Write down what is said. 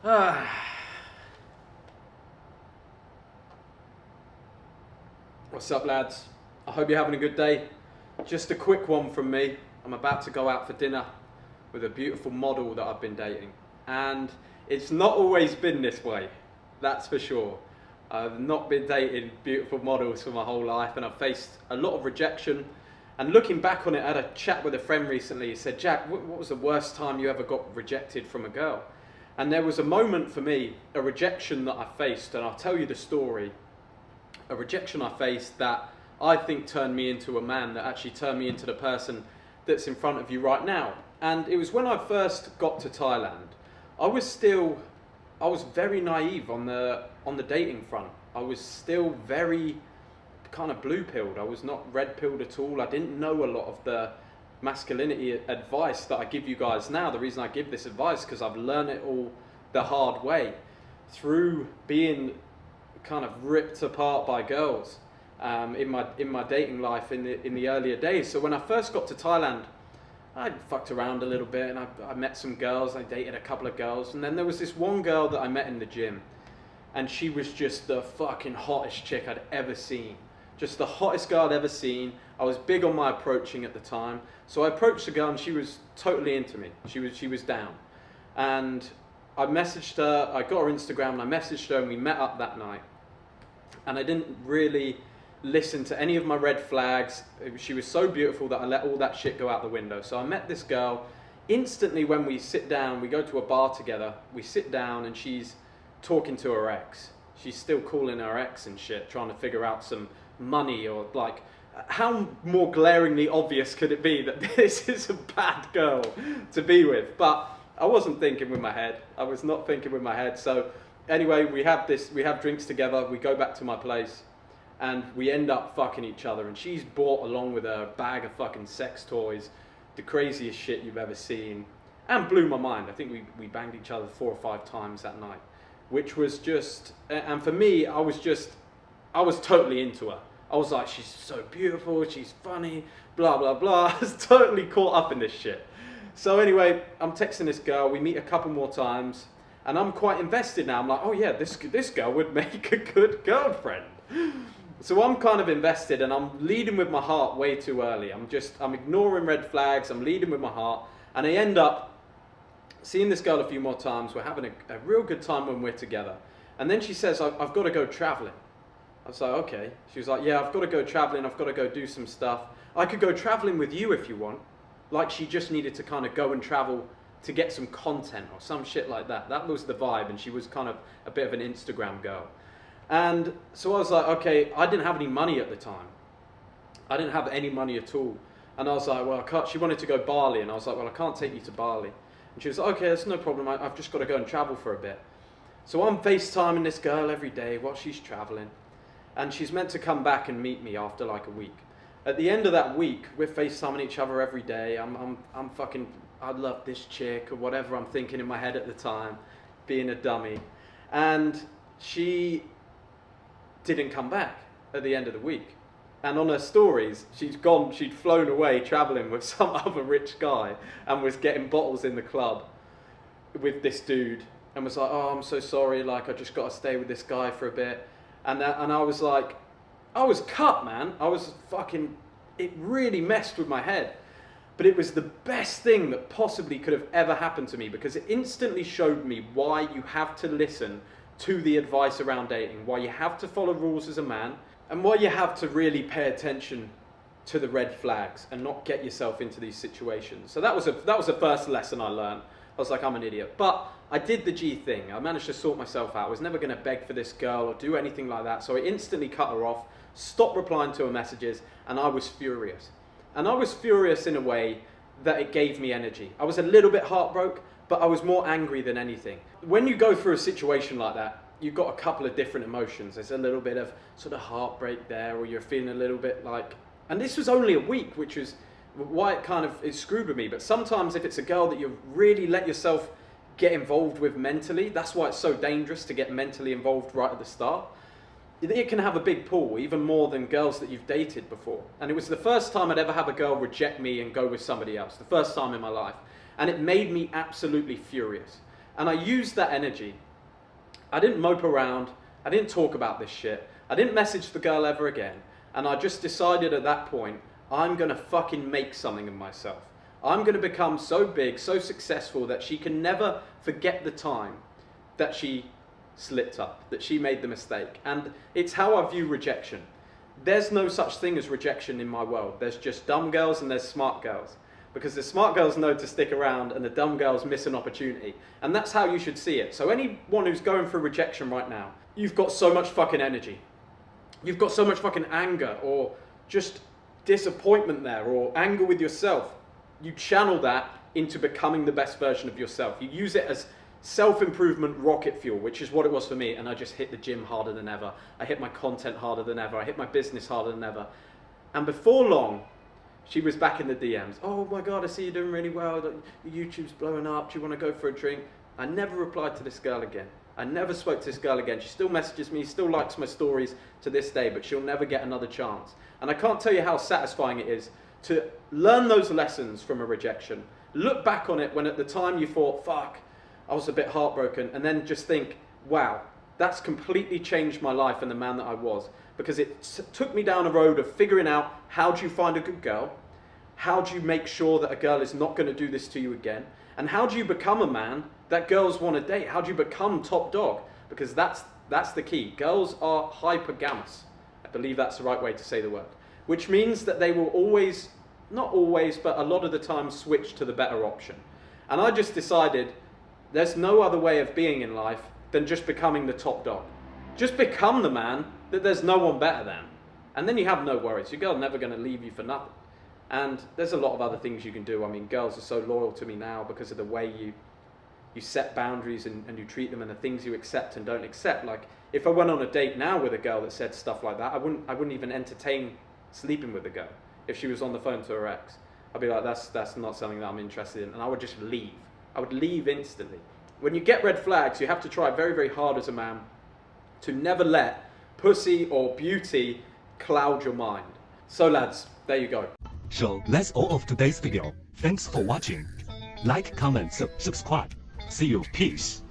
What's up, lads? I hope you're having a good day. Just a quick one from me. I'm about to go out for dinner with a beautiful model that I've been dating, and it's not always been this way, that's for sure. I've not been dating beautiful models for my whole life, and I've faced a lot of rejection. And looking back on it, I had a chat with a friend recently. He said, Jack, what was the worst time you ever got rejected from a girl? And there was a moment for me, a rejection that I faced, and I'll tell you the story. A rejection I faced that I think turned me into a man, that actually turned me into the person that's in front of you right now. And it was when I first got to Thailand. I was very naive on the dating front. I was still very kind of blue-pilled. I was not red-pilled at all. I didn't know a lot of the masculinity advice that I give you guys now. The reason I give this advice is because I've learned it all the hard way through being kind of ripped apart by girls in my dating life in the earlier days. So when I first got to Thailand, I fucked around a little bit, and I met some girls. I dated a couple of girls, and then there was this one girl that I met in the gym, and she was just the fucking hottest chick I'd ever seen. Just the hottest girl I'd ever seen. I was big on my approaching at the time, so I approached the girl, and she was totally into me. She was down, and I messaged her. I got her Instagram, and I messaged her, and we met up that night. And I didn't really listen to any of my red flags. She was so beautiful that I let all that shit go out the window. So I met this girl. Instantly when we sit down, we go to a bar together, we sit down, and she's talking to her ex. She's still calling her ex and shit, trying to figure out some money, or like, how more glaringly obvious could it be that this is a bad girl to be with? But I wasn't thinking with my head. I was not thinking with my head. So anyway, we have drinks together, we go back to my place, and we end up fucking each other, and she's bought along with her a bag of fucking sex toys, the craziest shit you've ever seen, and blew my mind. I think we banged each other 4 or 5 times that night, which was just, and for me, I was totally into her. I was like, she's so beautiful, she's funny, blah, blah, blah. I was totally caught up in this shit. So anyway, I'm texting this girl, we meet a couple more times, and I'm quite invested now. I'm like, oh yeah, this girl would make a good girlfriend. So I'm kind of invested, and I'm leading with my heart way too early. I'm ignoring red flags, I'm leading with my heart, and I end up seeing this girl a few more times. We're having a real good time when we're together. And then she says, I've got to go traveling. I was like, okay. She was like, yeah, I've got to go traveling, I've got to go do some stuff. I could go traveling with you if you want. Like she just needed to kind of go and travel to get some content or some shit like that. That was the vibe, and she was kind of a bit of an Instagram girl. And so I was like, okay, I didn't have any money at the time. I didn't have any money at all. And I was like, well, she wanted to go Bali, and I was like, well, I can't take you to Bali. And she was like, okay, that's no problem, I've just got to go and travel for a bit. So I'm FaceTiming this girl every day while she's traveling, and she's meant to come back and meet me after like a week. At the end of that week, we're FaceTiming each other every day. I'm fucking, I love this chick, or whatever I'm thinking in my head at the time, being a dummy. And she didn't come back at the end of the week. And on her stories, she'd flown away traveling with some other rich guy, and was getting bottles in the club with this dude, and was like, oh, I'm so sorry, like I just got to stay with this guy for a bit. And I was like, I was cut, man. I was fucking, it really messed with my head. But it was the best thing that possibly could have ever happened to me, because it instantly showed me why you have to listen to the advice around dating, why you have to follow rules as a man, and why you have to really pay attention to the red flags and not get yourself into these situations. So that was the first lesson I learned. I was like, I'm an idiot. But I did the G thing. I managed to sort myself out. I was never going to beg for this girl or do anything like that. So I instantly cut her off, stopped replying to her messages, and I was furious. And I was furious in a way that it gave me energy. I was a little bit heartbroken, but I was more angry than anything. When you go through a situation like that, you've got a couple of different emotions. There's a little bit of sort of heartbreak there, or you're feeling a little bit like, and this was only a week, which was why it screwed with me. But sometimes if it's a girl that you really let yourself get involved with mentally, that's why it's so dangerous to get mentally involved right at the start. It can have a big pull, even more than girls that you've dated before. And it was the first time I'd ever have a girl reject me and go with somebody else, the first time in my life. And it made me absolutely furious. And I used that energy. I didn't mope around. I didn't talk about this shit. I didn't message the girl ever again. And I just decided at that point, I'm going to fucking make something of myself. I'm going to become so big, so successful that she can never forget the time that she slipped up, that she made the mistake. And it's how I view rejection. There's no such thing as rejection in my world. There's just dumb girls and there's smart girls. Because the smart girls know to stick around and the dumb girls miss an opportunity. And that's how you should see it. So anyone who's going through rejection right now, you've got so much fucking energy. You've got so much fucking anger or just disappointment there or anger with yourself. You channel that into becoming the best version of yourself. You use it as self-improvement rocket fuel, which is what it was for me. And I just hit the gym harder than ever. I hit my content harder than ever. I hit my business harder than ever. And before long, she was back in the DMs. Oh my God, I see you're doing really well. Your YouTube's blowing up. Do you want to go for a drink? I never replied to this girl again. I never spoke to this girl again. She still messages me, still likes my stories to this day, but she'll never get another chance. And I can't tell you how satisfying it is to learn those lessons from a rejection. Look back on it when at the time you thought, fuck, I was a bit heartbroken, and then just think, wow, that's completely changed my life and the man that I was. Because it took me down a road of figuring out how do you find a good girl, how do you make sure that a girl is not going to do this to you again, and how do you become a man that girls want to date? How do you become top dog? Because that's the key. Girls are hypergamous. I believe that's the right way to say the word. Which means that they will always, not always, but a lot of the time switch to the better option. And I just decided there's no other way of being in life than just becoming the top dog. Just become the man that there's no one better than. And then you have no worries. Your girl's never going to leave you for nothing. And there's a lot of other things you can do. I mean, girls are so loyal to me now because of the way you set boundaries and you treat them and the things you accept and don't accept. Like, if I went on a date now with a girl that said stuff like that, I wouldn't even entertain sleeping with the girl. If she was on the phone to her ex, I'd be like, that's not something that I'm interested in. And I would just leave. I would leave instantly. When you get red flags, you have to try very, very hard as a man to never let pussy or beauty cloud your mind. So lads, there you go. So that's all of today's video. Thanks for watching. Like, comment, subscribe. See you. Peace.